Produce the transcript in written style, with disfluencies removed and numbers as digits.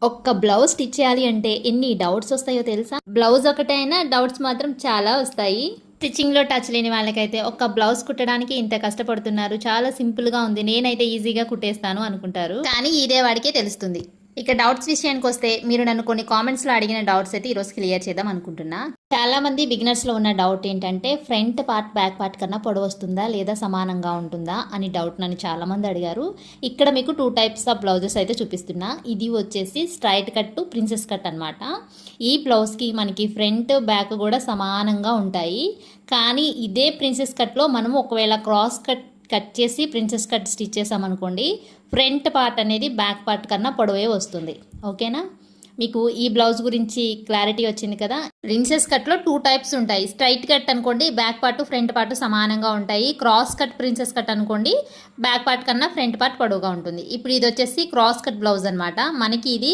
ఒక్క blouse stitch చేయాలి అంటే ఎన్ని డౌట్స్ వస్తాయో తెలుసా? బ్లౌజ్ ఒకటైనా డౌట్స్ మాత్రం చాలా వస్తాయి. స్టిచ్చింగ్లో టచ్ లేని వాళ్ళకైతే ఒక్క బ్లౌజ్ కుట్టడానికి ఇంత కష్టపడుతున్నారు, చాలా సింపుల్గా ఉంది, నేనైతే ఈజీగా కుట్టేస్తాను అనుకుంటారు. కానీ ఇదే వాడికే తెలుస్తుంది. ఇక డౌట్స్ విషయానికి వస్తే, మీరు నన్ను కొన్ని కామెంట్స్లో అడిగిన డౌట్స్ అయితే ఈరోజు క్లియర్ చేద్దాం అనుకుంటున్నా. చాలా మంది బిగినర్స్లో ఉన్న డౌట్ ఏంటంటే, ఫ్రంట్ పార్ట్ బ్యాక్ పార్ట్ కన్నా పొడవు వస్తుందా లేదా సమానంగా ఉంటుందా అని డౌట్ నన్ను చాలా మంది అడిగారు. ఇక్కడ మీకు 2 టైప్స్ ఆఫ్ బ్లౌజెస్ అయితే చూపిస్తున్నా. ఇది వచ్చేసి స్ట్రైట్ కట్, ప్రిన్సెస్ కట్ అనమాట. ఈ బ్లౌజ్కి మనకి ఫ్రంట్ బ్యాక్ కూడా సమానంగా ఉంటాయి. కానీ ఇదే ప్రిన్సెస్ కట్లో మనము ఒకవేళ క్రాస్ కట్ చేసి ప్రిన్సెస్ కట్ స్టిచ్ చేసామనుకోండి, ఫ్రంట్ పార్ట్ అనేది బ్యాక్ పార్ట్ కన్నా పొడవే వస్తుంది. ఓకేనా? మీకు ఈ బ్లౌజ్ గురించి క్లారిటీ వచ్చింది కదా. ప్రిన్సెస్ కట్లో 2 టైప్స్ ఉంటాయి. స్ట్రైట్ కట్ అనుకోండి, బ్యాక్ పార్ట్ ఫ్రంట్ పార్ట్ సమానంగా ఉంటాయి. క్రాస్ కట్ ప్రిన్సెస్ కట్ అనుకోండి, బ్యాక్ పార్ట్ కన్నా ఫ్రంట్ పార్ట్ పొడవుగా ఉంటుంది. ఇప్పుడు ఇది వచ్చేసి క్రాస్ కట్ బ్లౌజ్ అనమాట. మనకి ఇది